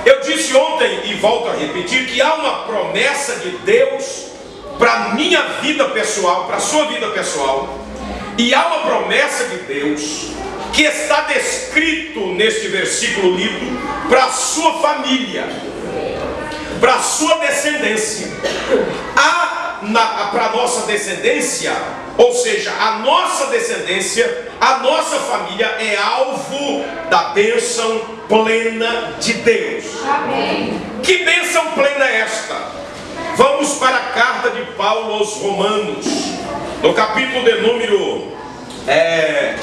Eu disse ontem e volto a repetir que há uma promessa de Deus para a minha vida pessoal, para a sua vida pessoal, e há uma promessa de Deus que está descrito neste versículo lido para a sua família, para a sua descendência. Para a nossa descendência, ou seja, a nossa descendência, a nossa família é alvo da bênção plena de Deus. Amém. Que bênção plena é esta? Vamos para a carta de Paulo aos Romanos, no capítulo de número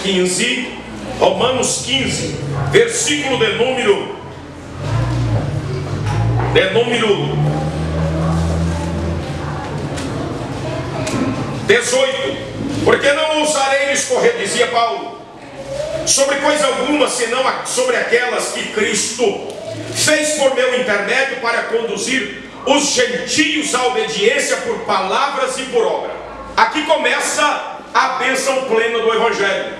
15, Romanos 15, versículo de número 18. Porque não ousarei discorrer, dizia Paulo, sobre coisa alguma, senão sobre aquelas que Cristo fez por meu intermédio para conduzir os gentios à obediência por palavras e por obra. Aqui começa a bênção plena do Evangelho.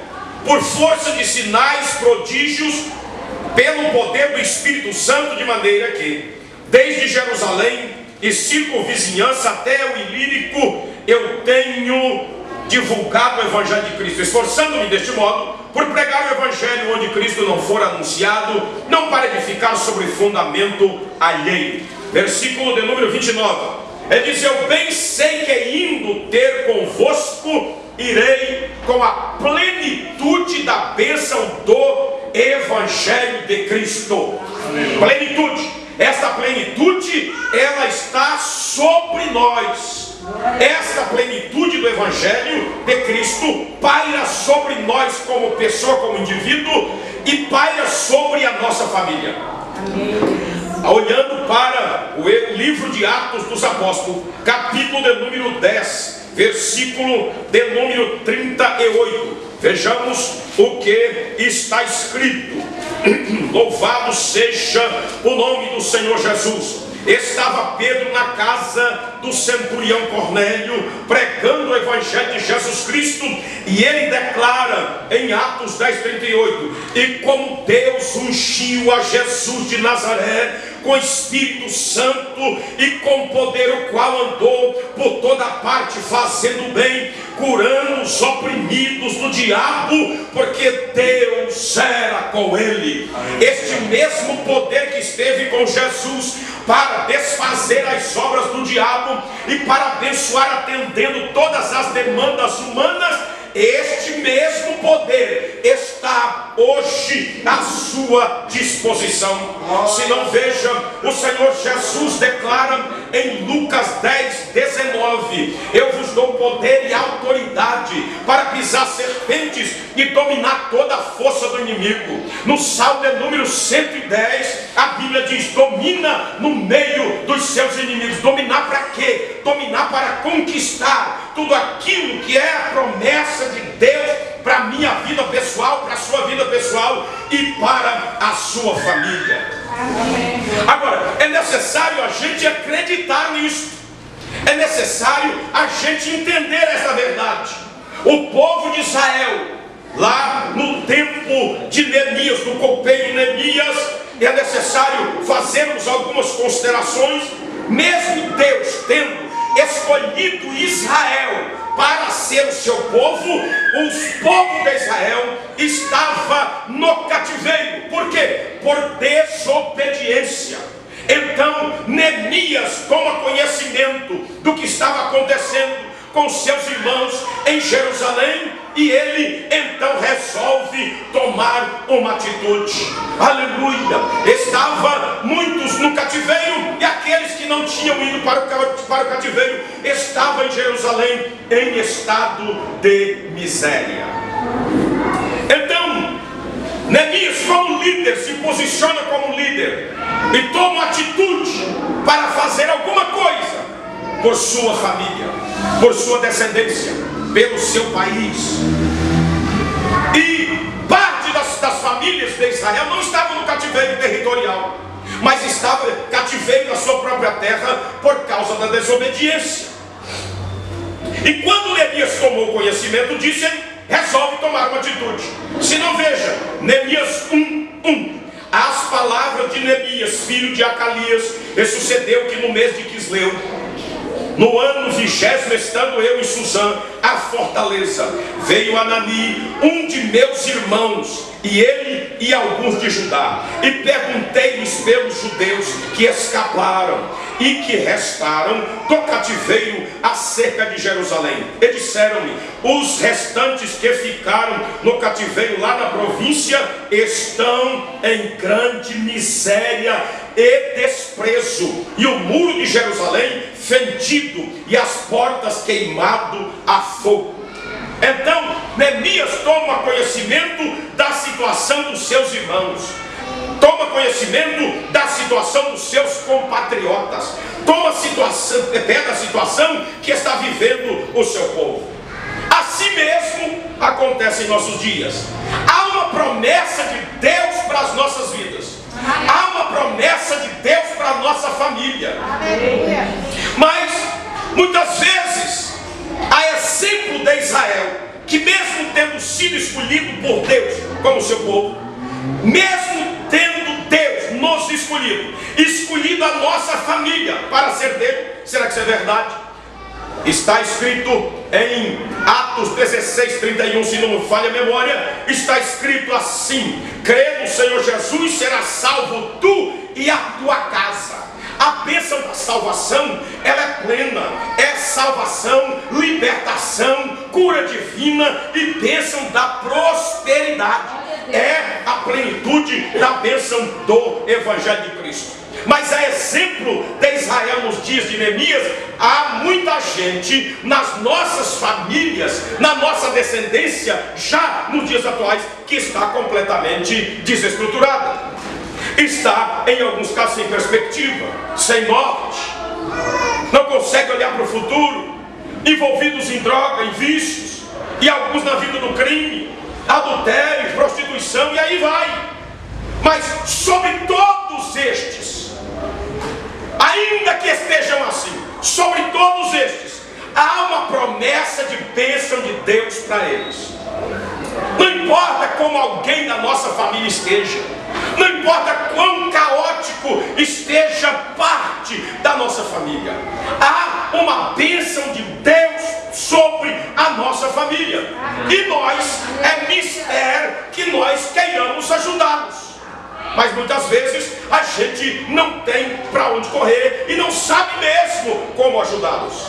Por força de sinais, prodígios, pelo poder do Espírito Santo, de maneira que, desde Jerusalém e circunvizinhança até o Ilírico, eu tenho divulgado o Evangelho de Cristo, esforçando-me deste modo por pregar o Evangelho onde Cristo não for anunciado, não para edificar sobre fundamento alheio. Versículo de número 29. Ele diz: eu bem sei que indo ter convosco, irei com a plenitude da bênção do Evangelho de Cristo. Amém. Plenitude. Esta plenitude, ela está sobre nós. Esta plenitude do Evangelho de Cristo paira sobre nós como pessoa, como indivíduo, e paira sobre a nossa família. Amém. Olhando para o livro de Atos dos Apóstolos, capítulo de número 10, versículo de número 38, vejamos o que está escrito. Louvado seja o nome do Senhor Jesus. Estava Pedro na casa do centurião Cornélio, pregando o Evangelho de Jesus Cristo, e ele declara em Atos 10:38: e como Deus ungiu a Jesus de Nazaré com Espírito Santo e com poder, o qual andou por toda parte fazendo bem, curando os oprimidos do diabo, porque Deus era com ele. Este mesmo poder que esteve com Jesus para desfazer as obras do diabo e para abençoar, atendendo todas as demandas humanas, este mesmo poder está hoje à sua disposição. Se não, veja, o Senhor Jesus declara em Lucas 10:19: eu vos dou poder e autoridade para pisar serpentes e dominar toda a força do inimigo. No Salmo de número 110, a Bíblia diz: domina no meio dos seus inimigos. Dominar para quê? Dominar para conquistar tudo aquilo que é a promessa de Deus para a minha vida pessoal, para a sua vida pessoal e para a sua família. Amém. Agora, é necessário a gente acreditar nisso. É necessário a gente entender essa verdade. O povo de Israel, lá no tempo de Neemias, no copeiro Neemias, é necessário fazermos algumas considerações. Mesmo Deus tendo escolhido Israel para ser o seu povo, o povo de Israel estava no cativeiro. Por quê? Por desobediência. Então Neemias toma conhecimento do que estava acontecendo com seus irmãos em Jerusalém, e ele então resolve tomar uma atitude. Aleluia! Estava muitos no cativeiro, e aqueles que não tinham ido para o cativeiro estavam em Jerusalém em estado de miséria. Então Neemias, como líder, se posiciona como líder e toma atitude para fazer alguma coisa por sua família, por sua descendência, pelo seu país. E parte das famílias de Israel não estavam no cativeiro territorial, mas estava cativeiro na sua própria terra por causa da desobediência. E quando Neemias tomou conhecimento disso, ele resolve tomar uma atitude. Se não, veja, Neemias 1:1. as palavras de Neemias, filho de Acalias. E sucedeu que no mês de Quisleu, no ano 20º, estando eu em Susã, a fortaleza, veio Anani, um de meus irmãos, e ele e alguns de Judá, e perguntei-lhes pelos judeus que escaparam e que restaram do cativeiro acerca de Jerusalém. E disseram-me: os restantes que ficaram no cativeiro lá na província estão em grande miséria e desprezo, e o muro de Jerusalém fendido, e as portas queimado a fogo. Então Neemias toma conhecimento da situação dos seus irmãos, toma conhecimento da situação dos seus compatriotas, pega a situação que está vivendo o seu povo. Assim mesmo acontece em nossos dias. Há uma promessa de Deus para as nossas vidas, há uma promessa de Deus para a nossa família. Mas muitas vezes, a exemplo de Israel, que mesmo tendo sido escolhido por Deus como seu povo, mesmo tendo Deus nos escolhido a nossa família para ser dele, será que isso é verdade? Está escrito em Atos 16:31, se não me falha a memória, está escrito assim: crê no Senhor Jesus, serás salvo tu e a tua casa. A bênção da salvação, ela é plena, é salvação, libertação, cura divina e bênção da prosperidade. É a plenitude da bênção do Evangelho de Cristo. Mas a exemplo de Israel nos dias de Neemias, há muita gente nas nossas famílias, na nossa descendência, já nos dias atuais, que está completamente desestruturada. Está, em alguns casos, sem perspectiva, sem norte, não consegue olhar para o futuro, envolvidos em droga, em vícios, e alguns na vida do crime, adultério, prostituição, e aí vai. Mas sobre todos estes, ainda que estejam assim, sobre todos estes, há uma promessa de bênção de Deus para eles. Não importa como alguém da nossa família esteja, não importa quão caótico esteja parte da nossa família, há uma bênção de Deus sobre a nossa família. E nós, é mistério que nós queiramos ajudá-los. Mas muitas vezes a gente não tem para onde correr e não sabe mesmo como ajudá-los.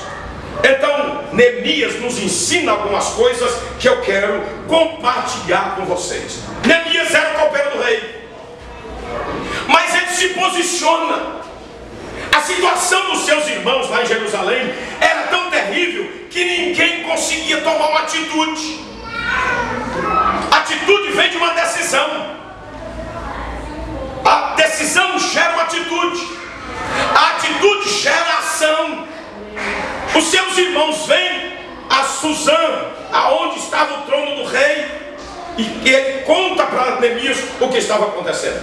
Então Neemias nos ensina algumas coisas que eu quero compartilhar com vocês. Neemias era o copeiro do rei, mas ele se posiciona. A situação dos seus irmãos lá em Jerusalém era tão terrível que ninguém conseguia tomar uma atitude. A atitude vem de uma decisão. A decisão gera uma atitude, a atitude gera ação. Os seus irmãos vêm a Susã, aonde estava o trono do rei, e ele conta para Neemias o que estava acontecendo.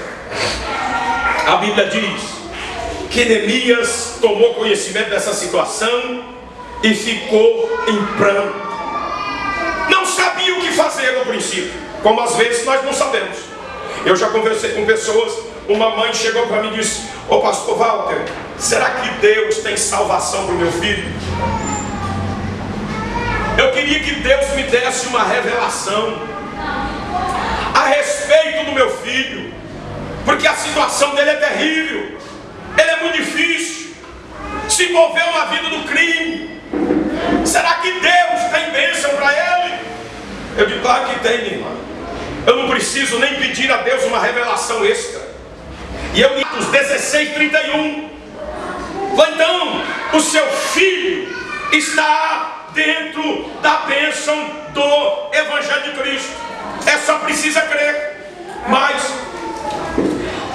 A Bíblia diz que Neemias tomou conhecimento dessa situação e ficou em pranto. Não sabia o que fazer no princípio, como às vezes nós não sabemos. Eu já conversei com pessoas, uma mãe chegou para mim e disse: ô pastor Walter, será que Deus tem salvação para o meu filho? Eu queria que Deus me desse uma revelação a respeito do meu filho, porque a situação dele é terrível, ele é muito difícil, se envolveu na vida do crime. Será que Deus tem bênção para ele? Eu digo: claro que tem, minha irmã. Eu não preciso nem pedir a Deus uma revelação extra. E eu li Atos 16:31. Então o seu filho está dentro da bênção do Evangelho de Cristo. É só precisa crer. Mas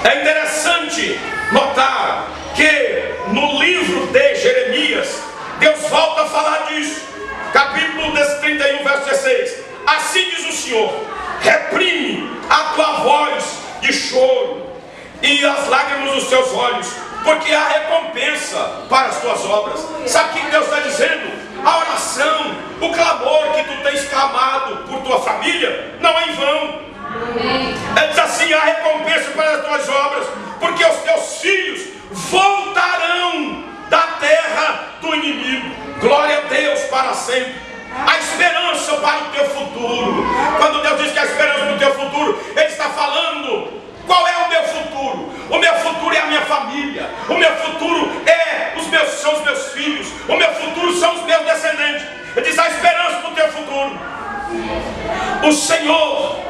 é interessante notar que no livro de Jeremias, Deus volta a falar disso. Capítulo 31, verso 16. Assim diz o Senhor: reprime a tua voz de choro e as lágrimas dos teus olhos, porque há recompensa para as tuas obras. Sabe o que Deus está dizendo? A oração, o clamor que tu tens clamado por tua família não é em vão. Ele diz assim: há recompensa para as tuas obras, porque os teus filhos voltarão da terra do inimigo. Glória a Deus para sempre. A esperança para o teu futuro. Quando Deus diz que a esperança para o teu futuro, Ele está falando: qual é o meu futuro? O meu futuro é a minha família. O meu futuro são os meus filhos. O meu futuro são os meus descendentes. Ele diz: a esperança para o teu futuro. O Senhor,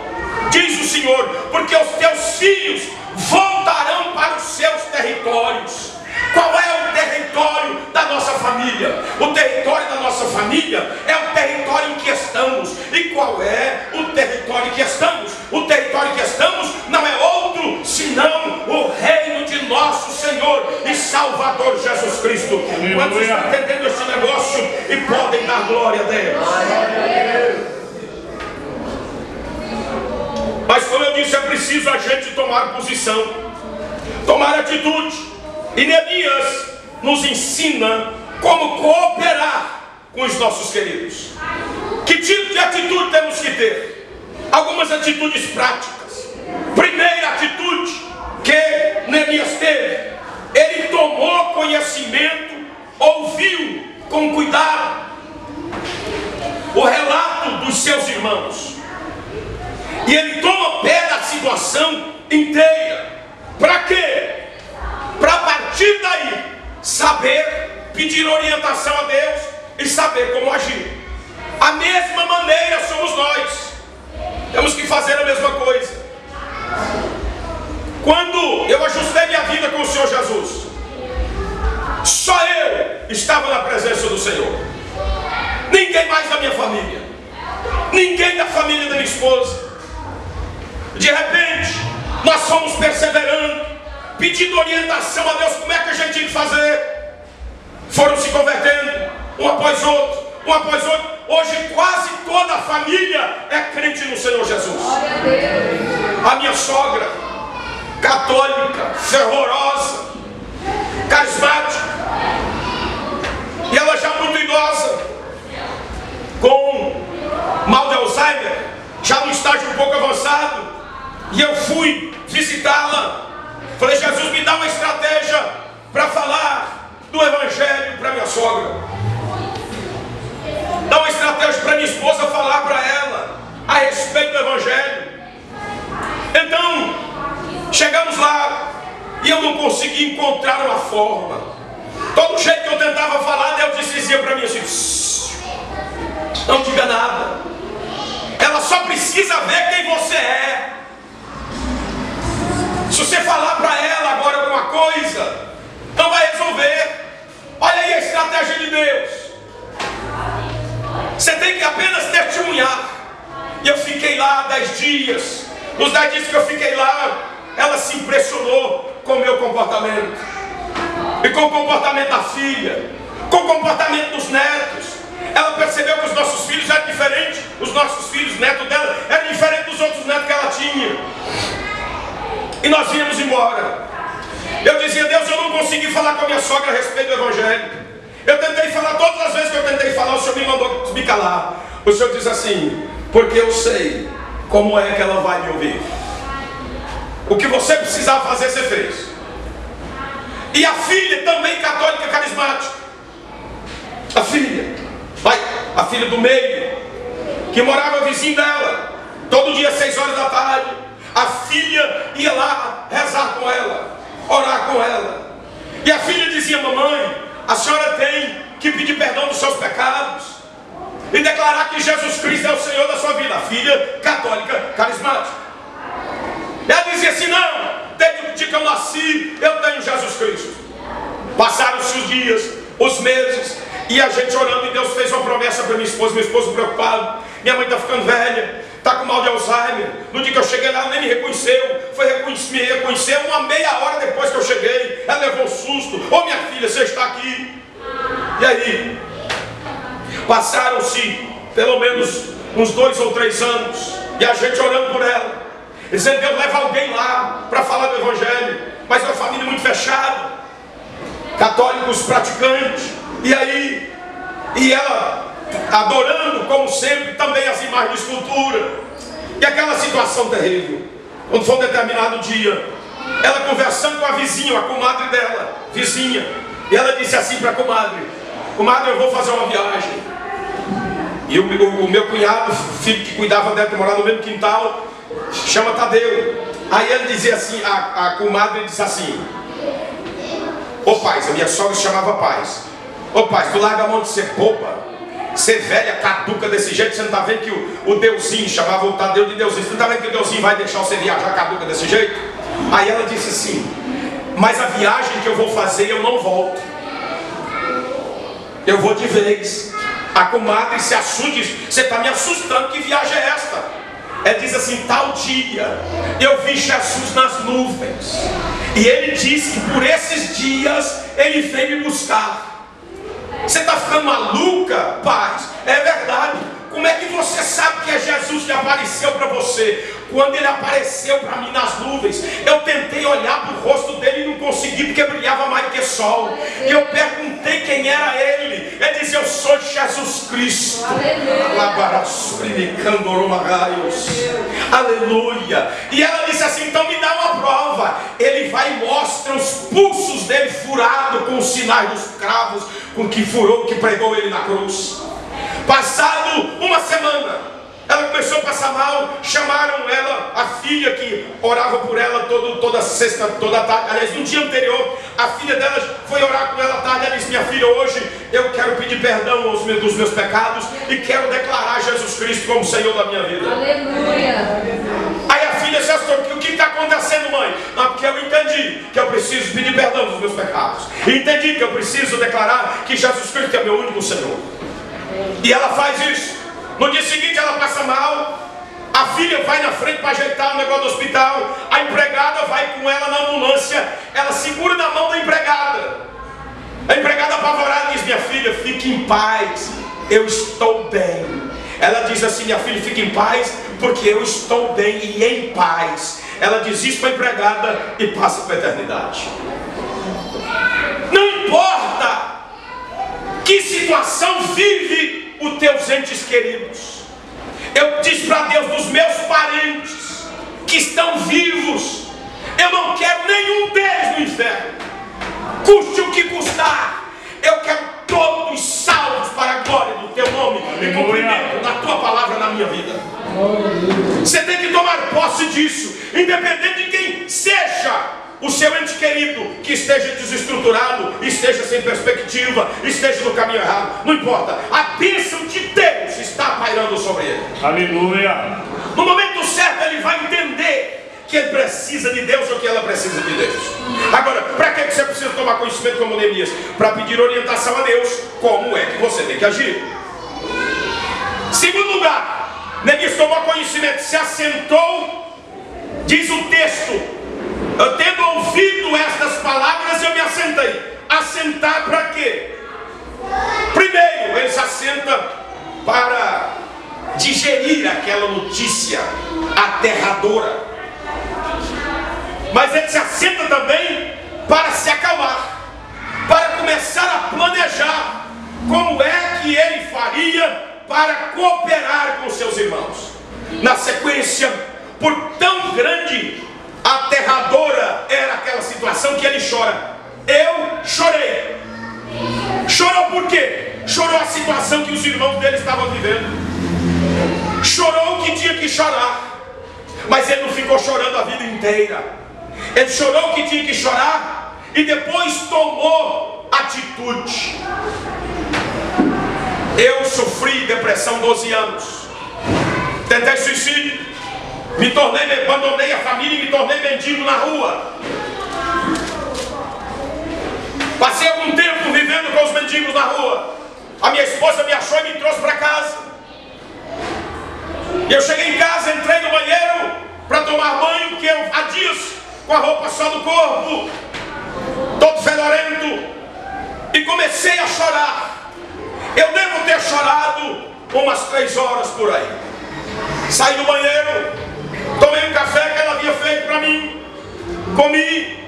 diz o Senhor, porque os teus filhos voltarão para os seus territórios. Qual é o território da nossa família? O território da nossa família é o território em que estamos. E qual é o território em que estamos? O território em que estamos não é outro senão o reino de nosso Senhor e Salvador Jesus Cristo. Quantos estão entendendo esse negócio e podem dar glória a Deus? Mas como eu disse, é preciso a gente tomar posição, tomar atitude. E Neemias nos ensina como cooperar com os nossos queridos. Que tipo de atitude temos que ter? Algumas atitudes práticas. Primeira atitude que Neemias teve: ele tomou conhecimento, ouviu com cuidado o relato dos seus irmãos. E ele toma pé da situação inteira. Para quê? Para a partir daí saber pedir orientação a Deus e saber como agir. A mesma maneira somos nós. Temos que fazer a mesma coisa. Quando eu ajustei minha vida com o Senhor Jesus, só eu estava na presença do Senhor. Ninguém mais da minha família, ninguém da família da minha esposa. De repente nós fomos perseverando, pedindo orientação a Deus, como é que a gente tinha que fazer. Foram se convertendo, um após outro, um após outro. Hoje quase toda a família é crente no Senhor Jesus. A minha sogra, católica, fervorosa, carismática, e ela já muito idosa, com mal de Alzheimer, já no estágio um pouco avançado. E eu fui visitá-la. Falei: Jesus, me dá uma estratégia para falar do Evangelho para minha sogra. Dá uma estratégia para minha esposa falar para ela a respeito do Evangelho. Então, chegamos lá e eu não consegui encontrar uma forma. Todo jeito que eu tentava falar, Deus dizia para mim assim: não diga nada. Ela só precisa ver quem você é. Se você falar para ela agora alguma coisa, não vai resolver. Olha aí a estratégia de Deus. Você tem que apenas testemunhar. E eu fiquei lá 10 dias. Nos 10 dias que eu fiquei lá, ela se impressionou com o meu comportamento. E com o comportamento da filha. Com o comportamento dos netos. Ela percebeu que os nossos filhos eram diferentes. Os nossos filhos, netos dela, eram diferentes dos outros netos que ela tinha. E nós íamos embora. Eu dizia: Deus, eu não consegui falar com a minha sogra a respeito do Evangelho. Eu tentei falar, todas as vezes que eu tentei falar, o Senhor me mandou me calar. O Senhor diz assim: porque eu sei como é que ela vai me ouvir. O que você precisava fazer, você fez. E a filha também católica carismática, a filha do meio, que morava vizinho dela, todo dia 6 horas da tarde, a filha ia lá rezar com ela, orar com ela. E a filha dizia: mamãe, a senhora tem que pedir perdão dos seus pecados e declarar que Jesus Cristo é o Senhor da sua vida. A filha católica carismática. Ela dizia assim: não, desde o dia que eu nasci, eu tenho Jesus Cristo. Passaram-se os dias, os meses, e a gente orando, e Deus fez uma promessa para minha esposa preocupado. Minha mãe está ficando velha, está com mal de Alzheimer. No dia que eu cheguei lá, ela nem me reconheceu. Me reconheceu uma meia hora depois que eu cheguei. Ela levou um susto: ô minha filha, você está aqui? E aí? Passaram-se pelo menos uns 2 ou 3 anos, e a gente orando por ela, dizendo: Deus, leva alguém lá para falar do Evangelho. Mas é uma família muito fechada, católicos praticantes. E aí, e ela adorando como sempre também as imagens de escultura. E aquela situação terrível, quando foi um determinado dia, ela conversando com a vizinha, a comadre dela, vizinha, e ela disse assim para a comadre: comadre, eu vou fazer uma viagem. E o meu cunhado, filho que cuidava dela, que morava no mesmo quintal, chama Tadeu. Aí ele dizia assim, a comadre disse assim: ô Paz, a minha sogra se chamava Paz. Ô Paz, tu larga a mão de ser boba, ser velha, caduca desse jeito. Você não está vendo que o Deusinho, chamava o Tadeu de Deusinho, você não está vendo que o Deusinho vai deixar você viajar caduca desse jeito? Aí ela disse assim: mas a viagem que eu vou fazer eu não volto, eu vou de vez. A comadre se assusta e diz: você está me assustando, que viagem é esta? Ela diz assim: tal dia eu vi Jesus nas nuvens, e ele disse que por esses dias ele veio me buscar. Você está ficando maluca, Paz? É verdade. Como é que você sabe que é Jesus que apareceu para você? Quando ele apareceu para mim nas nuvens, eu tentei olhar para o rosto dele e não consegui, porque brilhava mais que sol. E eu perguntei quem era ele. Ele disse: eu sou Jesus Cristo. Aleluia. E ela disse assim: então me dá uma prova. Ele vai e mostra os pulsos dele furados com os sinais dos cravos com que furou, que pregou ele na cruz. Passado uma semana, ela começou a passar mal. Chamaram ela, a filha que orava por ela toda sexta, toda tarde. Aliás, no dia anterior, a filha dela foi orar com ela à tarde. Ela disse: minha filha, hoje eu quero pedir perdão dos meus pecados e quero declarar Jesus Cristo como Senhor da minha vida. Aleluia. Aí a filha se assustou: o que está acontecendo, mãe? Não, porque eu entendi que eu preciso pedir perdão dos meus pecados, e entendi que eu preciso declarar que Jesus Cristo é meu único Senhor. E ela faz isso. No dia seguinte ela passa mal. A filha vai na frente para ajeitar o negócio do hospital. A empregada vai com ela na ambulância. Ela segura na mão da empregada. A empregada apavorada diz: minha filha, fique em paz, eu estou bem. Ela diz assim: minha filha, fique em paz, porque eu estou bem e em paz. Ela diz isso para a empregada e passa para a eternidade. Não importa que situação vive os teus entes queridos. Eu disse para Deus: dos meus parentes que estão vivos, eu não quero nenhum deles no inferno, custe o que custar. Eu quero todos salvos para a glória do teu nome e cumprimento da tua palavra na minha vida. Você tem que tomar posse disso, independente de quem seja o seu ente querido que esteja desestruturado, esteja sem perspectiva, esteja no caminho errado. Não importa, a bênção de Deus está pairando sobre ele. Aleluia. No momento certo ele vai entender que ele precisa de Deus ou que ela precisa de Deus. Agora, para que você precisa tomar conhecimento como Neemias? Para pedir orientação a Deus, como é que você tem que agir. Segundo lugar, Neemias tomou conhecimento, se assentou. Diz o texto: eu tendo ouvido estas palavras, eu me assentei. Assentar para quê? Primeiro, ele se assenta para digerir aquela notícia aterradora. Mas ele se assenta também para se acalmar, para começar a planejar como é que ele faria para cooperar com seus irmãos. Na sequência, por tão grande, aterradora era aquela situação, que ele chora. Eu chorei. Chorou por quê? Chorou a situação que os irmãos dele estavam vivendo. Chorou o que tinha que chorar. Mas ele não ficou chorando a vida inteira. Ele chorou o que tinha que chorar e depois tomou atitude. Eu sofri depressão 12 anos. Tentei suicídio. Abandonei a família e me tornei mendigo na rua. Passei algum tempo vivendo com os mendigos na rua. A minha esposa me achou e me trouxe para casa. E eu cheguei em casa, entrei no banheiro para tomar banho, porque eu há dias com a roupa só do corpo, todo fedorento, e comecei a chorar. Eu devo ter chorado umas 3 horas por aí. Saí do banheiro, tomei um café que ela havia feito para mim, comi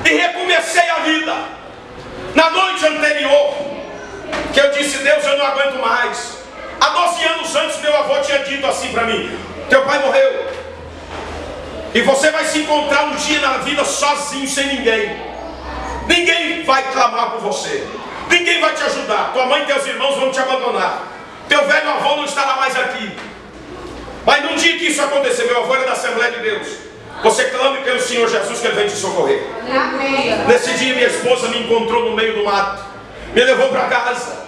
e recomecei a vida. Na noite anterior, que eu disse: Deus, eu não aguento mais. Há 12 anos antes, meu avô tinha dito assim para mim: Teu pai morreu. E você vai se encontrar um dia na vida sozinho, sem ninguém. Ninguém vai clamar por você. Ninguém vai te ajudar. Tua mãe e teus irmãos vão te abandonar. Teu velho avô não estará mais aqui. Mas num dia que isso acontecer, meu avô era da Assembleia de Deus, você clame pelo Senhor Jesus que Ele vem te socorrer. Amém. Nesse dia minha esposa me encontrou no meio do mato, me levou para casa,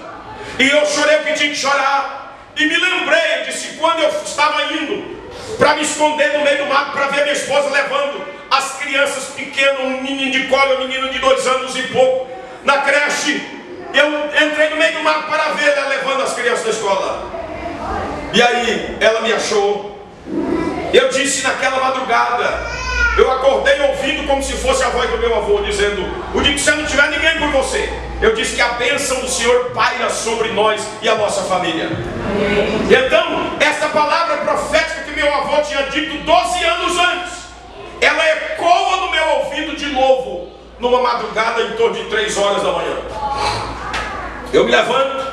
e eu chorei o que tinha que chorar. E me lembrei, disse, quando eu estava indo para me esconder no meio do mato, para ver minha esposa levando as crianças pequenas, um menino de colo, um menino de 2 anos e pouco, na creche. Eu entrei no meio do mato para ver ela levando as crianças da escola. E aí ela me achou. Eu disse naquela madrugada, eu acordei ouvindo como se fosse a voz do meu avô, dizendo, o dia que você não tiver ninguém por você, eu disse que a bênção do Senhor paira sobre nós e a nossa família. E então, essa palavra profética que meu avô tinha dito 12 anos antes, ela ecoa no meu ouvido de novo, numa madrugada em torno de 3 horas da manhã. Eu me levanto,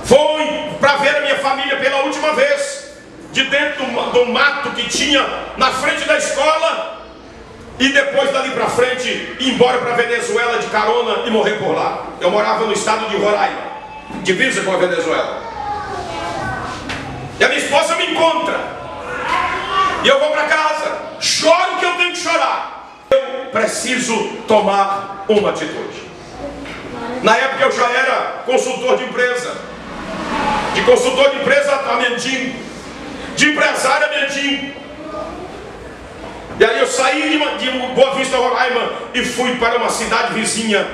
vou para ver a minha família pela última vez, de dentro do mato que tinha na frente da escola, e depois dali para frente ir embora para a Venezuela de carona e morrer por lá. Eu morava no estado de Roraima, divisa com a Venezuela. E a minha esposa me encontra, e eu vou para casa, choro o que eu tenho que chorar. Eu preciso tomar uma atitude. Na época eu já era consultor de empresa, de consultor de empresa a mendigo, de empresário a mendigo. E aí eu saí de Boa Vista, Roraima, e fui para uma cidade vizinha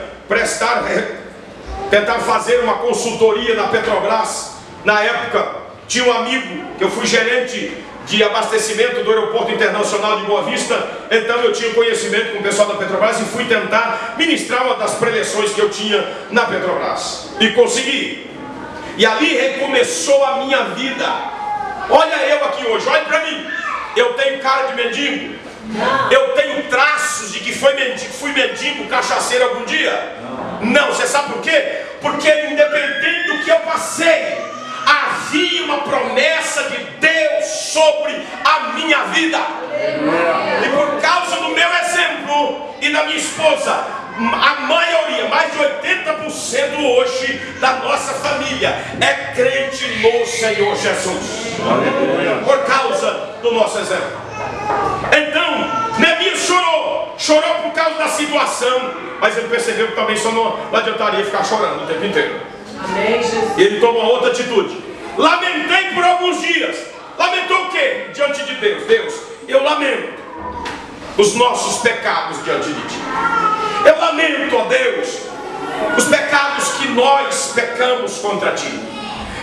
tentar fazer uma consultoria na Petrobras. Na época tinha um amigo, que eu fui gerente de abastecimento do aeroporto internacional de Boa Vista, então eu tinha conhecimento com o pessoal da Petrobras e fui tentar ministrar uma das preleções que eu tinha na Petrobras, e consegui. E ali recomeçou a minha vida. Olha eu aqui hoje, olha para mim. Eu tenho cara de mendigo? Eu tenho traços de que fui mendigo, cachaceiro algum dia? Não. Você sabe por quê? Porque independente do que eu passei, havia uma promessa de Deus sobre a minha vida. E por causa do meu exemplo e da minha esposa, a maioria, mais de 80% hoje da nossa família é crente no Senhor Jesus. Por causa do nosso exemplo. Então, Neemias chorou por causa da situação, mas ele percebeu que também só não adiantaria ficar chorando o tempo inteiro. E ele tomou outra atitude. Lamentei por alguns dias. Lamentou o quê? Diante de Deus. Deus, eu lamento os nossos pecados diante de ti. Eu lamento, ó Deus, os pecados que nós pecamos contra ti.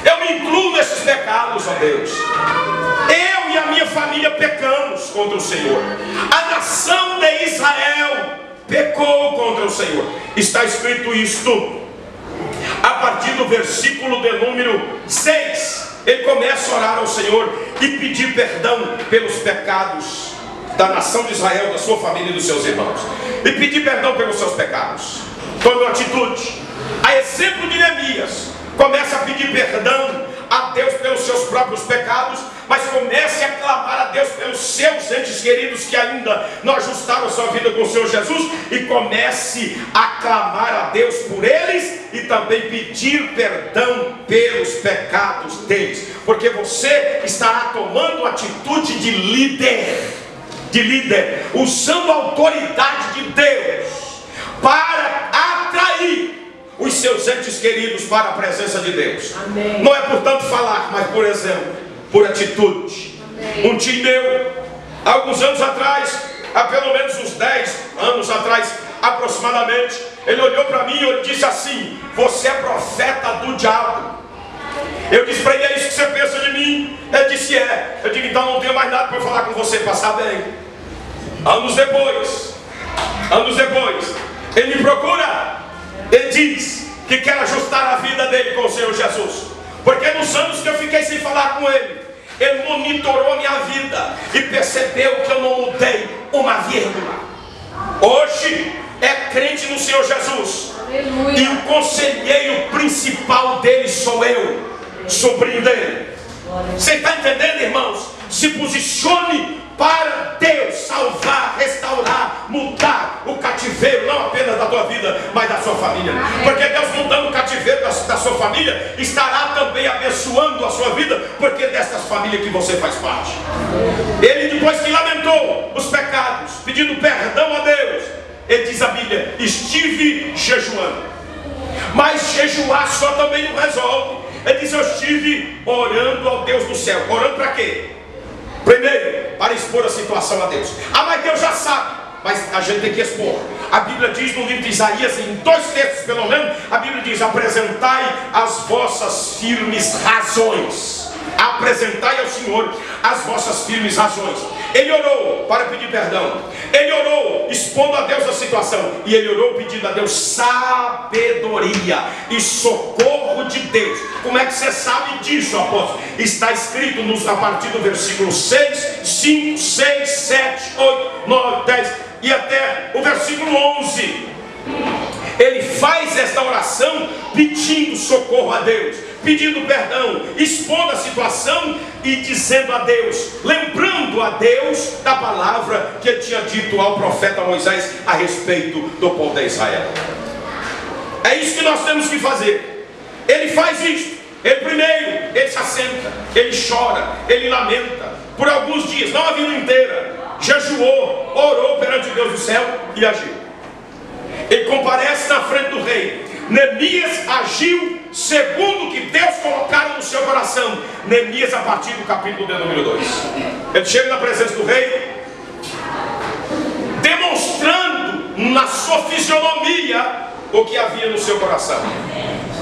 Eu me incluo nesses pecados, ó Deus. Eu e a minha família pecamos contra o Senhor. A nação de Israel pecou contra o Senhor. Está escrito isto a partir do versículo de número 6. Ele começa a orar ao Senhor e pedir perdão pelos pecados da nação de Israel, da sua família e dos seus irmãos. E pedir perdão pelos seus pecados. Tome uma atitude. A exemplo de Neemias, começa a pedir perdão a Deus pelos seus próprios pecados, mas comece a clamar a Deus pelos seus entes queridos que ainda não ajustaram a sua vida com o Senhor Jesus, e comece a clamar a Deus por eles e também pedir perdão pelos pecados deles, porque você estará tomando atitude de líder, usando a autoridade de Deus para atrair os seus entes queridos para a presença de Deus. Amém. Não é por tanto falar, mas por exemplo, por atitude. Amém. Um tio meu, há alguns anos atrás, há pelo menos uns 10 anos atrás aproximadamente, ele olhou para mim e ele disse assim: você é profeta do diabo. Eu disse para ele: é isso que você pensa de mim? Ele disse: é. Eu digo: então não tenho mais nada para falar com você, passar bem. Anos depois, ele me procura. Ele diz que quer ajustar a vida dele com o Senhor Jesus, porque nos anos que eu fiquei sem falar com ele, ele monitorou a minha vida e percebeu que eu não mudei uma vírgula. Hoje é crente no Senhor Jesus. Aleluia. E o conselheiro principal dele sou eu, sobrinho dele. Você está entendendo, irmãos? Se posicione para Deus salvar, restaurar, mudar o cativeiro, não apenas da tua vida, mas da sua família. Porque Deus, mudando o cativeiro da sua família, estará também abençoando a sua vida, porque é dessas famílias que você faz parte. Ele, depois que lamentou os pecados, pedindo perdão a Deus, ele diz a Bíblia: estive jejuando. Mas jejuar só também não resolve. Ele diz: eu estive orando ao Deus do céu. Orando para quê? Primeiro, para expor a situação a Deus. Ah, mas Deus já sabe. Mas a gente tem que expor. A Bíblia diz no livro de Isaías, em 2 textos pelo menos, a Bíblia diz: apresentai as vossas firmes razões. Apresentai ao Senhor as vossas firmes razões. Ele orou para pedir perdão. Ele orou expondo a Deus a situação. E ele orou pedindo a Deus sabedoria e socorro de Deus. Como é que você sabe disso, apóstolo? Está escrito a partir do versículo 6, 5, 6, 7, 8, 9, 10 e até o versículo 11. Ele faz esta oração pedindo socorro a Deus, pedindo perdão, expondo a situação e dizendo a Deus, lembrando a Deus da palavra que ele tinha dito ao profeta Moisés a respeito do povo de Israel. É isso que nós temos que fazer. Ele faz isso. Ele primeiro, ele se assenta, ele chora, ele lamenta por alguns dias, não a vida inteira. Jejuou, orou perante Deus do céu e agiu. Ele comparece na frente do rei. Neemias agiu segundo o que Deus colocaram no seu coração. Neemias, a partir do capítulo de número 2, ele chega na presença do rei, demonstrando na sua fisionomia o que havia no seu coração,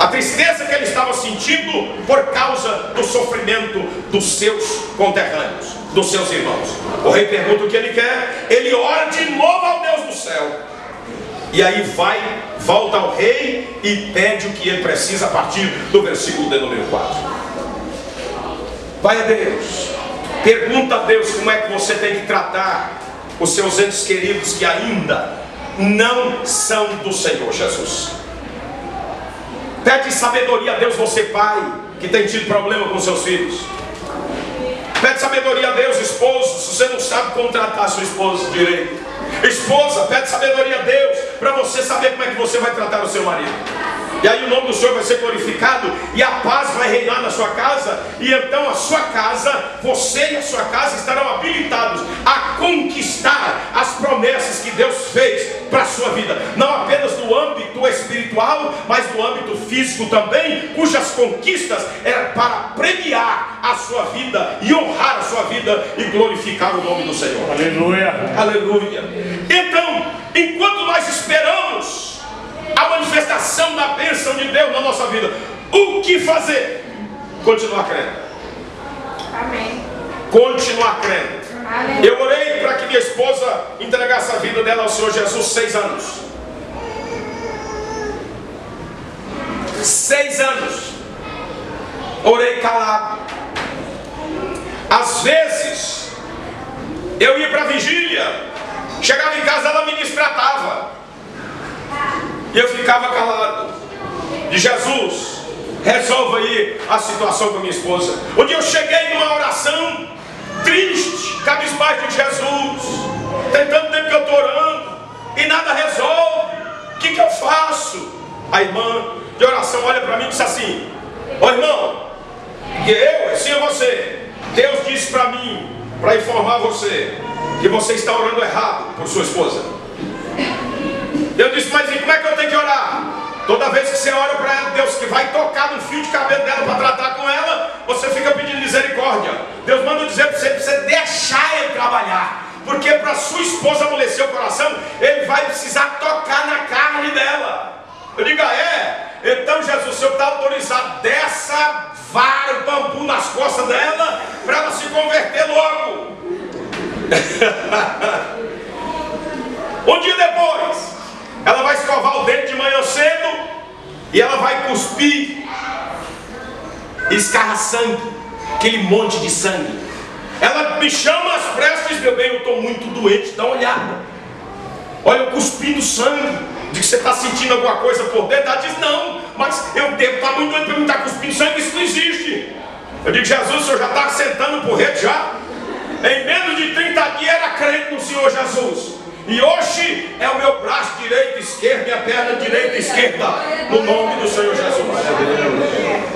a tristeza que ele estava sentindo por causa do sofrimento dos seus conterrâneos, dos seus irmãos. O rei pergunta o que ele quer, ele ora de novo ao Deus do céu. E aí volta ao rei e pede o que ele precisa a partir do versículo de número 4. Vai a Deus, pergunta a Deus como é que você tem que tratar os seus entes queridos que ainda não são do Senhor Jesus. Pede sabedoria a Deus, você pai que tem tido problema com seus filhos. Pede sabedoria a Deus, esposo, se você não sabe como tratar a sua esposa direito. Esposa, pede sabedoria a Deus para você saber como é que você vai tratar o seu marido. E aí o nome do Senhor vai ser glorificado e a paz vai reinar na sua casa. E então a sua casa, você e a sua casa estarão habilitados a conquistar as promessas que Deus fez para a sua vida. Não apenas no âmbito espiritual, mas no âmbito físico também, cujas conquistas eram para premiar a sua vida e honrar a sua vida e glorificar o nome do Senhor. Aleluia. Aleluia. Então, enquanto nós esperamos a manifestação da bênção de Deus na nossa vida, o que fazer? Continuar crendo. Amém. Continuar crendo. Amém. Eu orei para que minha esposa entregasse a vida dela ao Senhor Jesus 6 anos. 6 anos. Orei calado. Às vezes eu ia para a vigília, chegava em casa, ela me destratava e eu ficava calado. De Jesus, resolva aí a situação com a minha esposa. Um dia eu cheguei numa oração triste, cabisbaixo de Jesus. Tem tanto tempo que eu estou orando e nada resolve. O que eu faço? A irmã de oração olha para mim e diz assim: ô irmão, sim é você. Deus disse para mim, para informar você, que você está orando errado por sua esposa. Deus disse: mas e como é que eu tenho que orar? Toda vez que você ora para ela, Deus que vai tocar no fio de cabelo dela para tratar com ela, você fica pedindo misericórdia. Deus manda dizer para você deixar ele trabalhar, porque para sua esposa amolecer o coração, ele vai precisar tocar na carne dela. Eu digo: então Jesus, o Senhor está autorizado, dessa vara, o bambu nas costas dela, para ela se converter logo. Um dia depois, ela vai escovar o dente de manhã cedo e ela vai cuspir, escarra sangue, aquele monte de sangue. Ela me chama às pressas e diz: meu bem, eu estou muito doente, dá uma olhada. Olha, eu cuspindo sangue. Diz que você está sentindo alguma coisa por dentro. Ela diz: não, mas eu devo estar muito doente para me estar cuspindo sangue, isso não existe. Eu digo, Jesus, o senhor já está sentando por rede já? Em menos de 30 dias era crente no Senhor Jesus. E hoje é o meu braço direito, esquerdo, minha perna direita e esquerda, no nome do Senhor Jesus.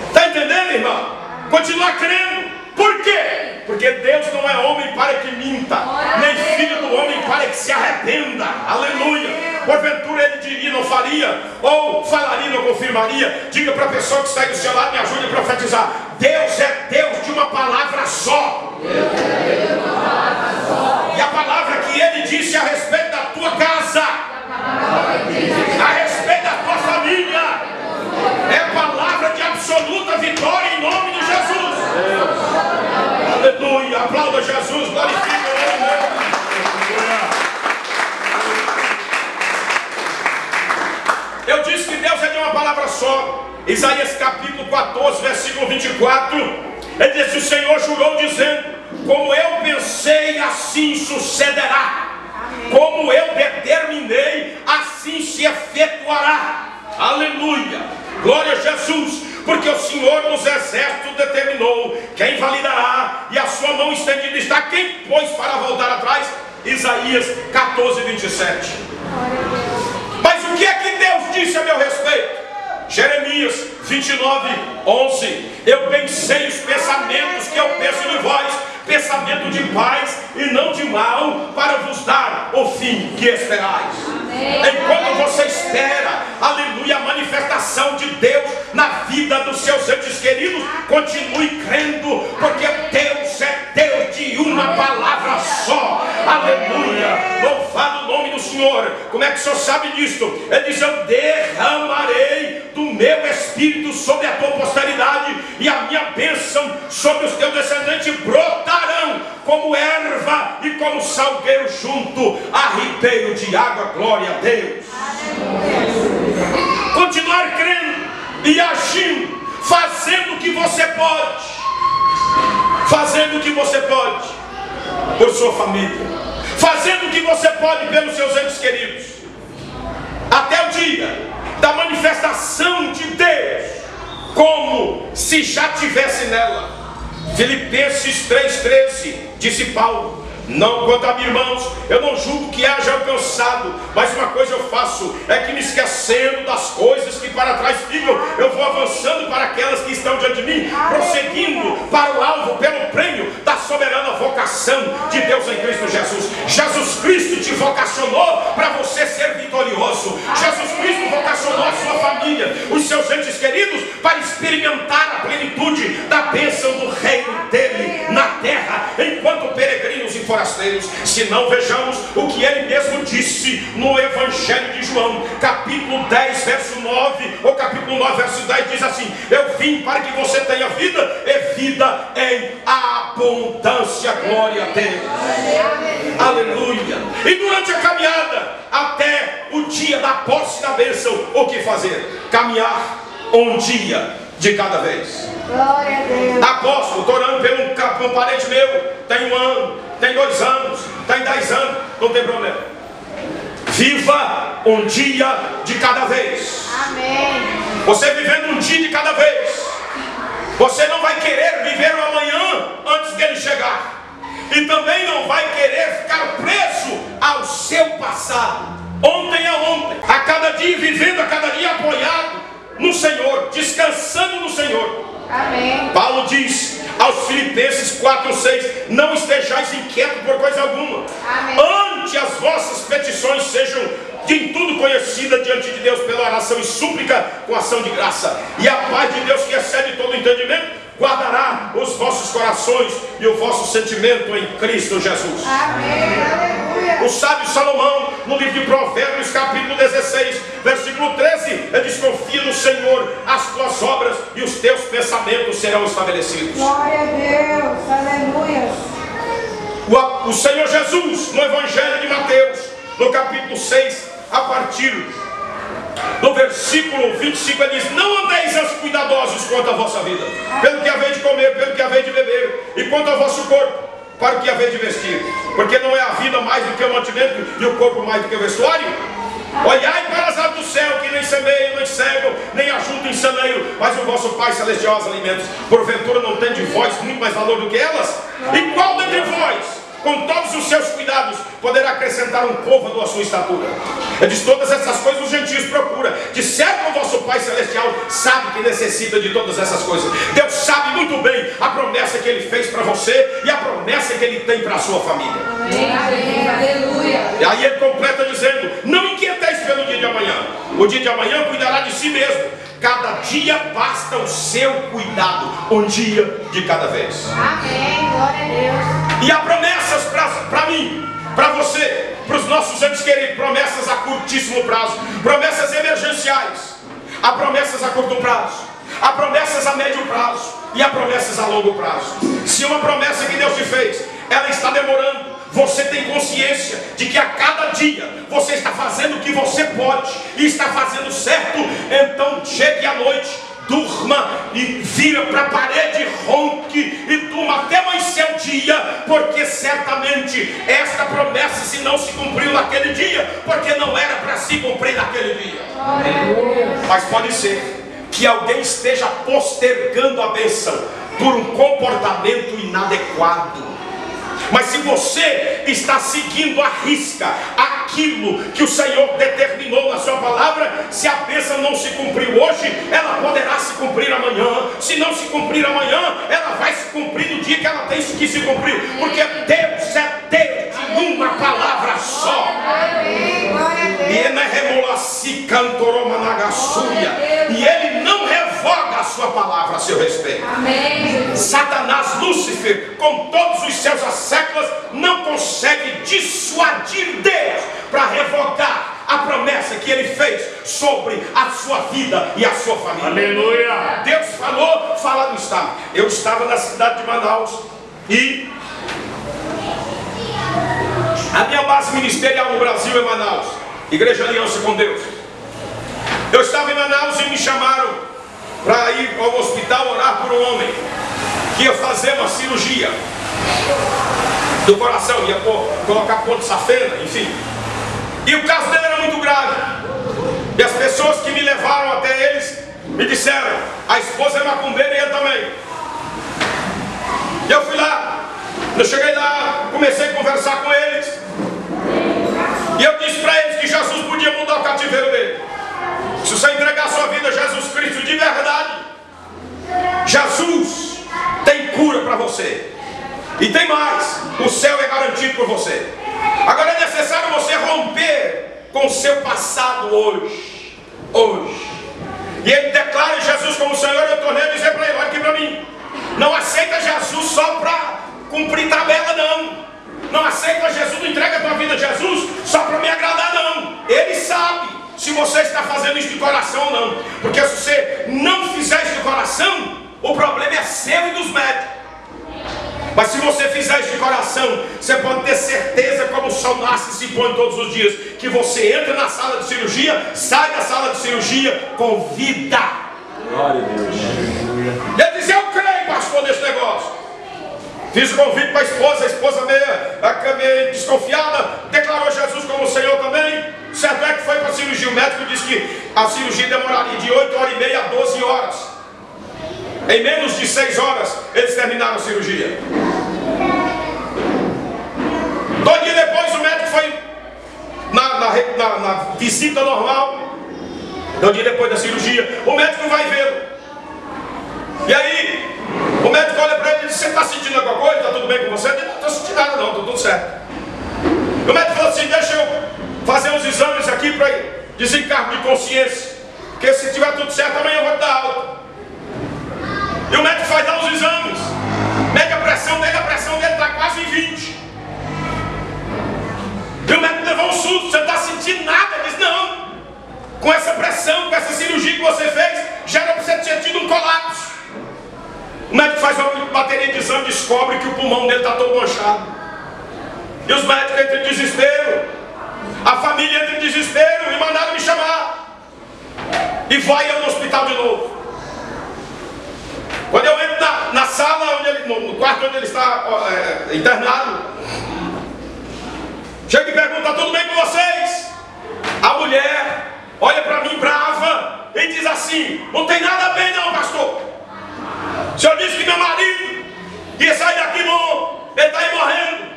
Está entendendo, irmão? Continua crendo. Por quê? Porque Deus não é homem para que minta, nem filho do homem para que se arrependa. Aleluia. Porventura ele diria, não faria, ou falaria, não confirmaria. Diga para a pessoa que está aí do seu lado, me ajude a profetizar. Deus é Deus de uma palavra só. E a palavra que ele disse a respeito da tua casa, a respeito da tua família, é palavra de absoluta vitória em nome de Jesus. Aleluia. Aplauda Jesus, glorifica o nome. Eu disse que Deus é de uma palavra só. Isaías capítulo 14, versículo 24. Ele diz: o Senhor jurou dizendo, como eu pensei, assim sucederá. Como eu determinei, assim se efetuará. Aleluia. Glória a Jesus. Porque o Senhor nos exércitos determinou quem validará, e a sua mão estendida está. Quem pôs para voltar atrás? Isaías 14, 27. Mas o que é que Deus disse a meu respeito? Jeremias 29, 11. Eu pensei os pensamentos que eu penso de vós, pensamento de paz e não de mal, para vos dar o fim que esperais. Enquanto você espera, aleluia, a manifestação de Deus na vida dos seus entes queridos, continue crendo, porque Deus é Deus de uma palavra só. Aleluia. Louvado o nome do Senhor. Como é que o Senhor sabe disso? Ele diz: eu derramarei do meu espírito sobre a tua posteridade, e a minha bênção sobre os teus descendentes brotarão como erva e como salgueiro junto a ribeiro de água. Glória a Deus. Continuar crendo e agindo, fazendo o que você pode, fazendo o que você pode por sua família, fazendo o que você pode pelos seus entes queridos, até o dia da manifestação de Deus, como se já tivesse nela. Filipenses 3,13, disse Paulo: não, quanto a mim, irmãos, eu não julgo que haja alcançado, mas uma coisa eu faço, é que me esquecendo das coisas que para trás ficam, eu vou avançando para aquelas que estão diante de mim, prosseguindo para o alvo, pelo prêmio da soberana vocação de Deus em Cristo Jesus. Jesus Cristo te vocacionou para você ser vitorioso. Jesus Cristo vocacionou a sua família, os seus entes queridos, para experimentar a plenitude da bênção do reino dele na terra, enquanto peregrinos e forasteiros. Se não, vejamos o que ele mesmo disse no Evangelho de João, capítulo 10, verso 9, ou capítulo 9, verso 10, diz assim: eu vim para que você tenha vida, e vida em abundância. Glória a Deus. Aleluia. E durante a caminhada até o dia da posse da bênção, o que fazer? Caminhar um dia de cada vez. Glória a Deus. Apóstolo, estou orando pelo um parente meu, tem 1 ano, tem 2 anos, tem 10 anos, não tem problema. Viva um dia de cada vez. Amém. Você vivendo um dia de cada vez, você não vai querer viver o amanhã antes dele chegar, e também não vai querer ficar preso ao seu passado. Ontem é ontem, a cada dia vivendo, a cada dia apoiado no Senhor, descansando no Senhor. Amém. Paulo diz aos Filipenses 4:6: não estejais inquietos por coisa alguma. Amém. Ante as vossas petições sejam em tudo conhecidas diante de Deus pela oração e súplica com ação de graça. E a paz de Deus, que excede todo entendimento, guardará os vossos corações e o vosso sentimento em Cristo Jesus. Amém. Aleluia. O sábio Salomão, no livro de Provérbios, capítulo 16, versículo 13, ele diz: confia no Senhor as tuas obras e os teus pensamentos serão estabelecidos. Glória a Deus. Aleluia. O Senhor Jesus, no Evangelho de Mateus, no capítulo 6, a partir do versículo 25, ele diz: não andeis cuidadosos quanto à vossa vida, pelo que haveis de comer, pelo que haveis de beber, e quanto ao vosso corpo, para o que haveis de vestir, porque não é a vida mais do que o mantimento, e o corpo mais do que o vestuário. Olhai para as aves do céu, que nem semeiam, nem cego, nem ajunta em celeiro, mas o vosso Pai Celestial os alimentos. Porventura não tem de vós muito mais valor do que elas? E qual dentre vós, com todos os seus cuidados, poderá acrescentar um côvado à sua estatura? Ele diz: todas essas coisas os gentios procuram. De certo o vosso Pai Celestial sabe que necessita de todas essas coisas. Deus sabe muito bem a promessa que Ele fez para você e a promessa que Ele tem para a sua família. Amém. Aleluia. E aí Ele completa dizendo: não inquieteis pelo dia de amanhã. O dia de amanhã cuidará de si mesmo. Cada dia basta o seu cuidado, um dia de cada vez. Amém. Glória a Deus. E há promessas para mim, para você, para os nossos entes queridos, promessas a curtíssimo prazo, promessas emergenciais, há promessas a curto prazo, há promessas a médio prazo e há promessas a longo prazo. Se uma promessa que Deus te fez, ela está demorando, você tem consciência de que a cada dia você está fazendo o que você pode e está fazendo certo, então chegue à noite, durma e vira para a parede, ronque e durma até amanhecer o dia, porque certamente esta promessa se não se cumpriu naquele dia, porque não era para se cumprir naquele dia. Mas pode ser que alguém esteja postergando a bênção por um comportamento inadequado. Mas se você está seguindo à risca aquilo que o Senhor determinou na sua palavra, se a bênção não se cumpriu hoje, ela poderá se cumprir amanhã. Se não se cumprir amanhã, ela vai se cumprir no dia que ela tem que se cumprir. Porque Deus é Deus de uma palavra só. E Ele não revoga a sua palavra a seu respeito. Amém. Satanás, Lúcifer, com todos os seus asseclas, não consegue dissuadir Deus para revogar a promessa que Ele fez sobre a sua vida e a sua família. Aleluia! Deus falou, fala no estado. Eu estava na cidade de Manaus e a minha base ministerial no Brasil é Manaus, Igreja Aliança com Deus. Eu estava em Manaus e me chamaram para ir ao hospital orar por um homem que ia fazer uma cirurgia do coração, ia colocar ponto de safena, enfim. E o caso dele era muito grave. E as pessoas que me levaram até eles me disseram: a esposa é macumbeira e ele também. E eu fui lá, eu cheguei lá, comecei a conversar com eles. E eu disse para eles que Jesus podia mudar o cativeiro dele. Se você entregar a sua vida a Jesus Cristo de verdade, Jesus tem cura para você. E tem mais, o céu é garantido por você. Agora é necessário você romper com o seu passado hoje. E ele declara Jesus como Senhor. Eu tornei a dizer para ele: olha aqui para mim, não aceita Jesus só para cumprir tabela, não. Não aceita Jesus, não entrega a tua vida a Jesus só para me agradar, não. Ele sabe se você está fazendo isso de coração ou não. Porque se você não fizer isso de coração, o problema é seu e dos médicos. Mas se você fizer isso de coração, você pode ter certeza, como o sol nasce e se põe todos os dias, que você entra na sala de cirurgia, sai da sala de cirurgia com vida. Glória a Deus. Ele diz: eu creio, pastor, nesse negócio. Fiz o convite para a esposa meio desconfiada, declarou Jesus como Senhor também. Certo é que foi para a cirurgia. O médico disse que a cirurgia demoraria de 8h30 a 12 horas. Em menos de 6 horas eles terminaram a cirurgia. 2 dias depois o médico foi na visita normal. 2 dias depois da cirurgia, o médico vai vê-lo. E aí o médico olha para ele e diz: você está sentindo alguma coisa? Está tudo bem com você? Ele diz: não estou sentindo nada não, está tudo certo. E o médico falou assim: deixa eu fazer uns exames aqui para desencargo de consciência, porque se tiver tudo certo amanhã eu vou te dar alta. E o médico faz lá os exames, mede a pressão dele está quase em 20. E o médico levou um susto: você não está sentindo nada? Ele disse: não, com essa pressão, com essa cirurgia que você fez, já era para você ter tido um colapso. O médico faz uma bateria de exame e descobre que o pulmão dele está todo manchado. E os médicos entram em desespero, a família entra em desespero, e mandaram me chamar. E vai eu no hospital de novo. Quando eu entro na sala, no quarto onde ele está internado, chega e pergunta: tudo bem com vocês? A mulher olha para mim brava e e diz assim: não tem nada bem não, pastor. O senhor disse que meu marido ia sair daqui, não, ele está aí morrendo.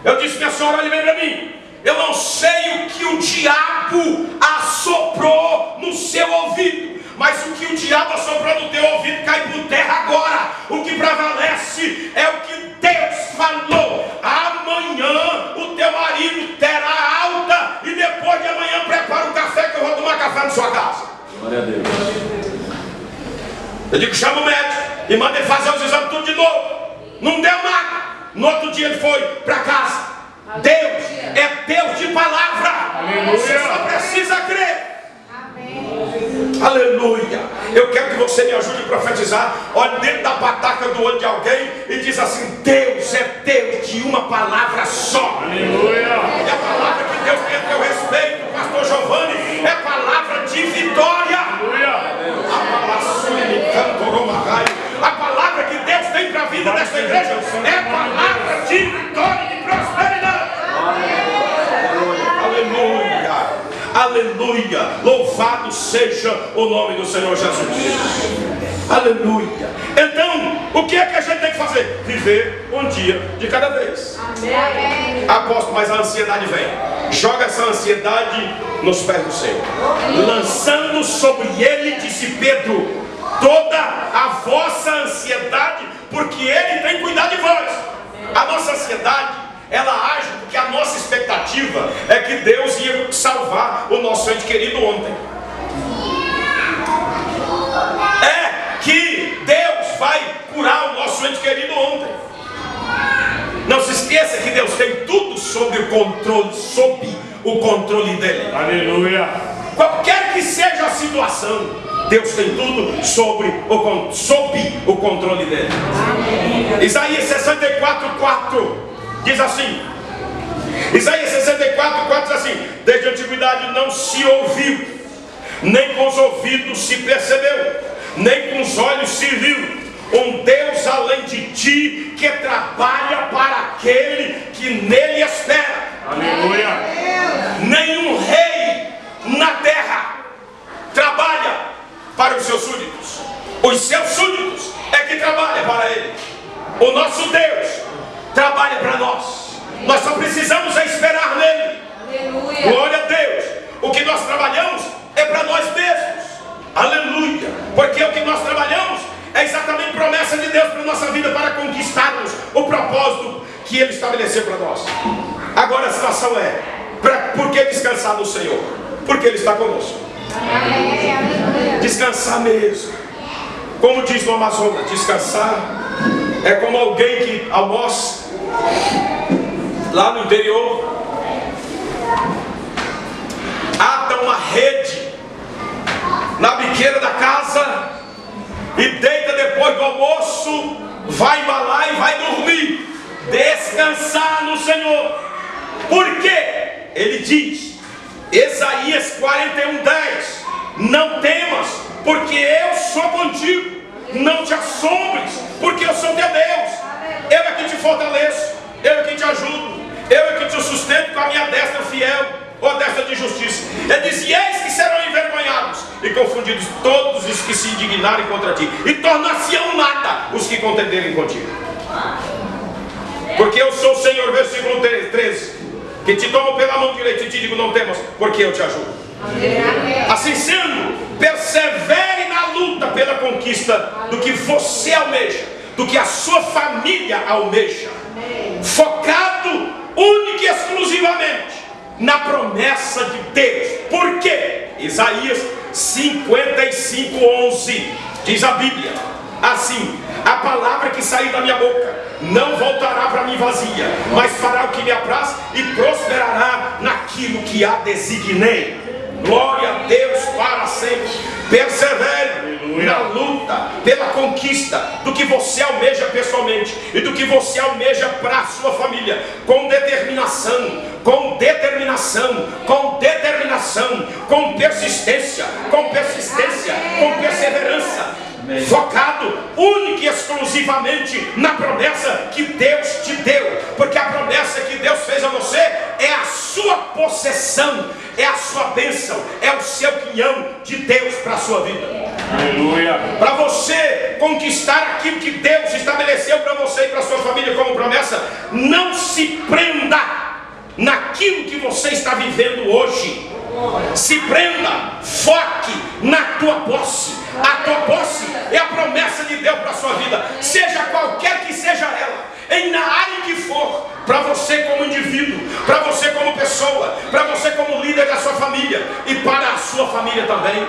Eu disse: minha senhora, olhe bem para mim. Eu não sei o que o diabo assoprou no seu ouvido, mas o que o diabo assoprou no teu ouvido cai por terra agora. O que prevalece é o que Deus falou. Amanhã o teu marido terá alta, e depois de amanhã prepara o café, que eu vou tomar café na sua casa. Glória a Deus. Eu digo: chama o médico e manda ele fazer os exames tudo de novo. Não deu nada. No outro dia ele foi para casa. Deus é Deus de palavra. Aleluia. Você só precisa crer. Amém. Aleluia. Eu quero que você me ajude a profetizar. Olhe dentro da pataca do olho de alguém e diz assim: Deus é Deus de uma palavra só. Aleluia. E a palavra que Deus tem a teu respeito, pastor Giovanni, é palavra de vitória. A palavra que Deus tem para a vida desta igreja é palavra de vitória e de prosperidade. Aleluia. Aleluia. Louvado seja o nome do Senhor Jesus. Aleluia. Então, o que é que a gente tem que fazer? Viver um dia de cada vez. Amém. Apóstolo, mas a ansiedade vem. Joga essa ansiedade nos pés do Senhor. Lançando sobre ele, disse Pedro, toda a vossa ansiedade, porque ele tem cuidado de vós. A nossa ansiedade, ela age porque a nossa expectativa é que Deus ia salvar o nosso ente querido ontem. É que Deus vai curar o nosso ente querido ontem. Não se esqueça que Deus tem tudo sob o controle dele. Aleluia. Qualquer que seja a situação, Deus tem tudo sob o controle dele. Isaías 64:4 diz assim. Isaías 64:4 diz assim: desde a antiguidade não se ouviu, nem com os ouvidos se percebeu, nem com os olhos se viu um Deus além de ti, que trabalha para aquele que nele espera. Aleluia. Nenhum rei na terra trabalha para os seus súditos. Os seus súditos é que trabalham para ele. O nosso Deus trabalha para nós. Nós só precisamos esperar nele. Aleluia. Glória a Deus. O que nós trabalhamos é para nós mesmos. Aleluia. Porque o que nós trabalhamos é exatamente promessa de Deus para a nossa vida, para conquistarmos o propósito que ele estabeleceu para nós. Agora a situação é: por que descansar no Senhor? Porque ele está conosco. Aleluia. Descansar mesmo. Como diz no Amazonas, descansar é como alguém que almoça lá no interior, ata uma rede na biqueira da casa e deita depois do almoço, vai embalar e vai dormir. Descansar no Senhor. Por quê? Ele diz, Isaías 41:10: não temas, porque eu sou contigo. Não te assombres, porque eu sou teu Deus. Eu é que te fortaleço, eu é que te ajudo, eu é que te sustento com a minha destra fiel, ou a destra de justiça. Ele diz: e eis que serão envergonhados e confundidos todos os que se indignarem contra ti, e tornar-se-ão nada os que contenderem contigo. Porque eu sou o Senhor, versículo 13, que te tomo pela mão direita e te digo: não temas, porque eu te ajudo. Assim sendo, persevere na luta pela conquista do que você almeja, do que a sua família almeja, focado única e exclusivamente na promessa de Deus. Por quê? Isaías 55:11 diz a Bíblia assim: a palavra que sair da minha boca não voltará para mim vazia, mas fará o que me apraz e prosperará naquilo que a designei. Glória a Deus para sempre. Persevere na luta pela conquista do que você almeja pessoalmente e do que você almeja para a sua família, com determinação, com determinação, com determinação, com persistência, com persistência, com perseverança. Focado única e exclusivamente na promessa que Deus te deu, porque a promessa que Deus fez a você é a sua possessão, é a sua bênção, é o seu opinião de Deus para a sua vida. Aleluia. Para você conquistar aquilo que Deus estabeleceu para você e para a sua família como promessa, não se prenda naquilo que você está vivendo hoje. Se prenda, foque na tua posse. A tua posse é a promessa de Deus para a sua vida, seja qualquer que seja ela, na área que for, para você como indivíduo, para você como pessoa, para você como líder da sua família e para a sua família também.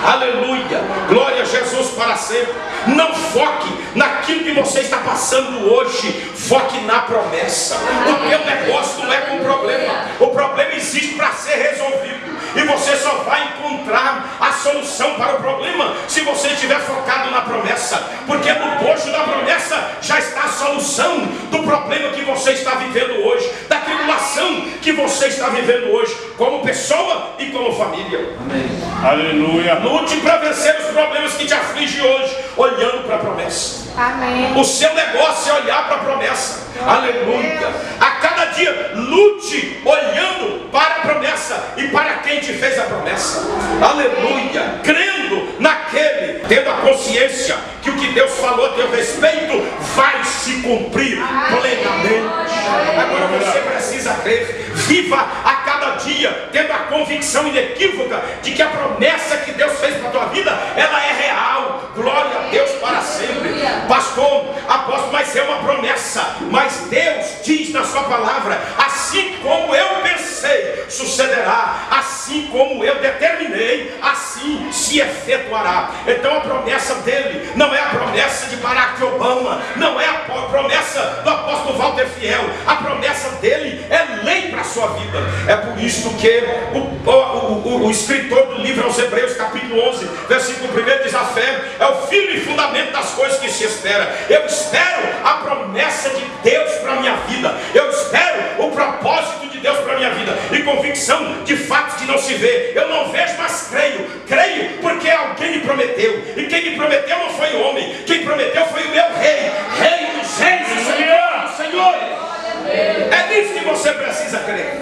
Aleluia, glória a Jesus para sempre. Não foque naquilo que você está passando hoje, foque na promessa. O teu negócio não é com problema, o problema existe para ser resolvido, e você só vai encontrar a solução para o problema se você estiver focado na promessa, porque no bojo da promessa já está a solução do problema que você está vivendo hoje, da tribulação que você está vivendo hoje, como pessoa e como família. Amém. Aleluia. Lute para vencer os problemas que te afligem hoje, olhando para a promessa. Amém. O seu negócio é olhar para a promessa. Aleluia. A cada dia lute olhando para a promessa e para quem te fez a promessa. Aleluia. Crendo naquele, tendo a consciência que o que Deus falou a teu respeito vai se cumprir plenamente. Agora você precisa crer. Viva a cada dia tendo a convicção inequívoca de que a promessa que Deus fez para a tua vida, ela é real. Glória a Deus para sempre. Pastor, apóstolo, mas é uma promessa. Mas Deus diz na sua palavra: assim como eu pensei, sucederá. Assim como eu determinei, assim se efetuará. Então a promessa dele não é a promessa de Barack Obama, não é a promessa do apóstolo Walter Fiel. A promessa dele é lei para a sua vida. É por isso que o escritor do livro aos Hebreus, capítulo 11, versículo 1, diz: a fé é o firme fundamento das coisas que se espera. Eu espero a promessa de Deus para a minha vida. Eu espero o propósito de Deus para a minha vida. E convicção de fatos que não se vê. Eu não vejo, mas creio. Creio porque alguém me prometeu. E quem me prometeu não foi homem. Quem prometeu foi o meu rei. Rei dos reis e Senhor dos senhores. É nisso que você precisa crer.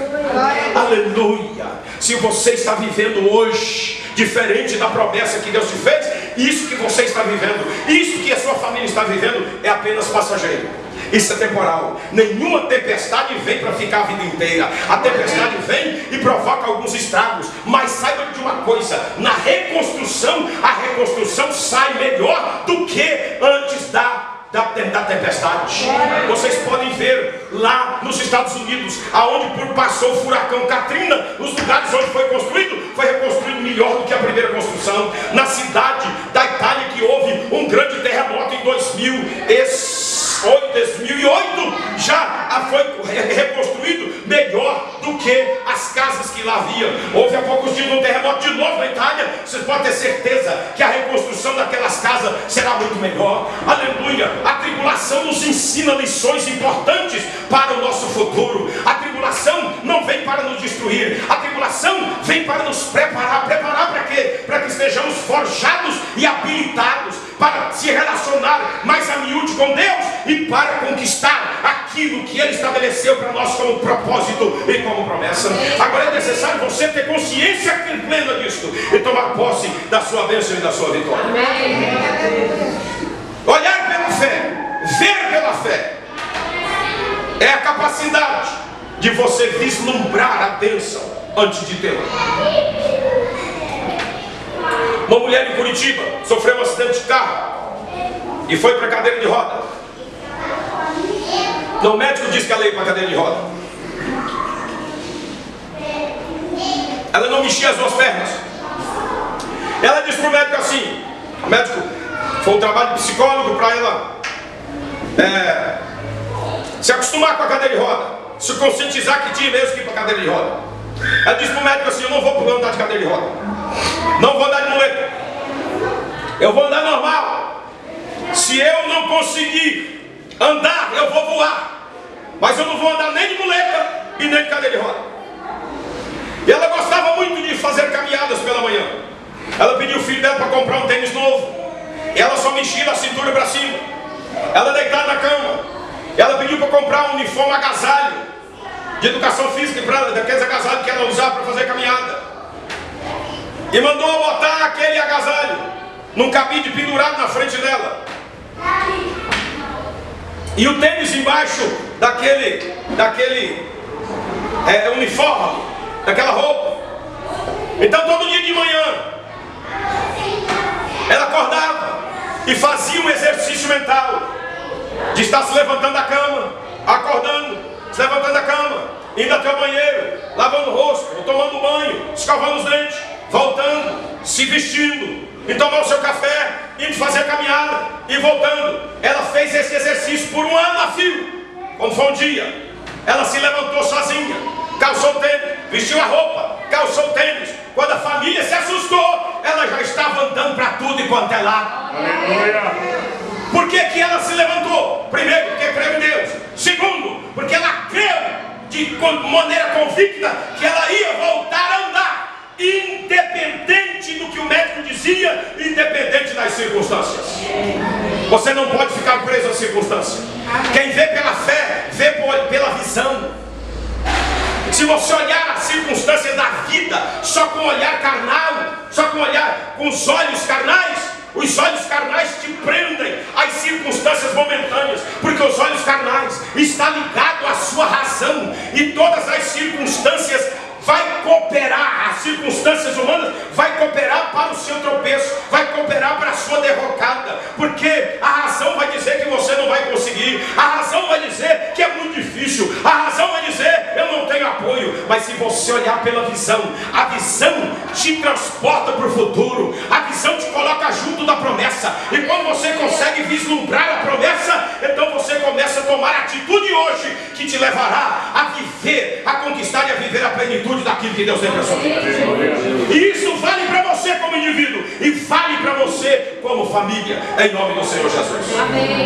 Aleluia. Se você está vivendo hoje diferente da promessa que Deus te fez, isso que você está vivendo, isso que a sua família está vivendo, é apenas passageiro. Isso é temporal. Nenhuma tempestade vem para ficar a vida inteira. A tempestade vem e provoca alguns estragos. Mas saiba de uma coisa: na reconstrução, a reconstrução sai melhor do que antes da tempestade. Vocês podem ver lá nos Estados Unidos, aonde passou o furacão Katrina, os lugares onde foi reconstruído melhor do que a primeira construção. Na cidade da Itália, que houve um grande terremoto em 2008, já foi reconstruído melhor do que as casas que lá havia. Houve há poucos dias um terremoto de novo na Itália. Vocês podem ter certeza que a reconstrução daquelas casas será muito melhor. Aleluia. A tribulação nos ensina lições importantes para o nosso futuro. A tribulação não vem para nos destruir. A tribulação vem para nos preparar. Preparar para quê? Para que estejamos forjados e habilitados para se relacionar mais a miúde com Deus e para conquistar aquilo que Ele estabeleceu para nós como propósito e como promessa. Agora é necessário você ter consciência plena disso e tomar posse da sua bênção e da sua vitória. Olhar pela fé, ver pela fé, é a capacidade de você vislumbrar a bênção antes de tê-la. Uma mulher em Curitiba sofreu um acidente de carro e foi para a cadeira de roda. Não, o médico disse que ela ia para a cadeira de roda. Ela não mexia as duas pernas. Ela disse para o médico assim: o médico, foi um trabalho de psicólogo para ela se acostumar com a cadeira de roda, se conscientizar que tinha mesmo que ir para a cadeira de roda. Ela disse para o médico assim: eu não vou andar de cadeira de roda, não vou andar de muleta, eu vou andar normal. Se eu não conseguir andar, eu vou voar, mas eu não vou andar nem de muleta e nem de cadeira de roda. E ela gostava muito de fazer caminhadas pela manhã. Ela pediu o filho dela para comprar um tênis novo. Ela só mexia da cintura para cima. Ela deitada na cama. Ela pediu para comprar um uniforme agasalho de educação física, daqueles agasalhos que ela usava para fazer caminhada. e mandou botar aquele agasalho num cabide pendurado na frente dela, e o tênis embaixo daquele uniforme, daquela roupa. Então todo dia de manhã ela acordava e fazia um exercício mental de estar se levantando da cama, acordando, se levantando da cama, indo até o banheiro, lavando o rosto, tomando banho, escovando os dentes, voltando, se vestindo, e tomar o seu café, indo fazer a caminhada e voltando. Ela fez esse exercício por um ano a fio. Quando foi um dia, ela se levantou sozinha, calçou o tênis, vestiu a roupa, calçou o tênis. Quando a família se assustou, ela já estava andando para tudo e quanto é lado. Aleluia. Por que que ela se levantou? Primeiro, porque creu em Deus. Segundo, porque ela creu de maneira convicta que ela ia voltar a andar, independente do que o médico dizia, independente das circunstâncias. Você não pode ficar preso às circunstâncias. Quem vê pela fé, vê pela visão. Se você olhar as circunstâncias da vida só com o olhar carnal, só com os olhos carnais, os olhos carnais te prendem às circunstâncias momentâneas, porque os olhos carnais estão ligados à sua razão, e todas as circunstâncias vai cooperar, as circunstâncias humanas vai cooperar para o seu tropeço, vai cooperar para a sua derrocada, porque a razão vai dizer que você não vai conseguir, a razão vai dizer que é muito difícil, a razão vai dizer eu não tenho apoio. Mas se você olhar pela visão, a visão te transporta para o futuro, a visão te coloca junto da promessa, e quando você consegue vislumbrar a promessa, então você começa a tomar atitude hoje que te levará a viver, a conquistar e a viver a plenitude daquilo que Deus tem para a sua vida. E isso vale para você como indivíduo, e vale para você como família, em nome do Senhor Jesus. Amém.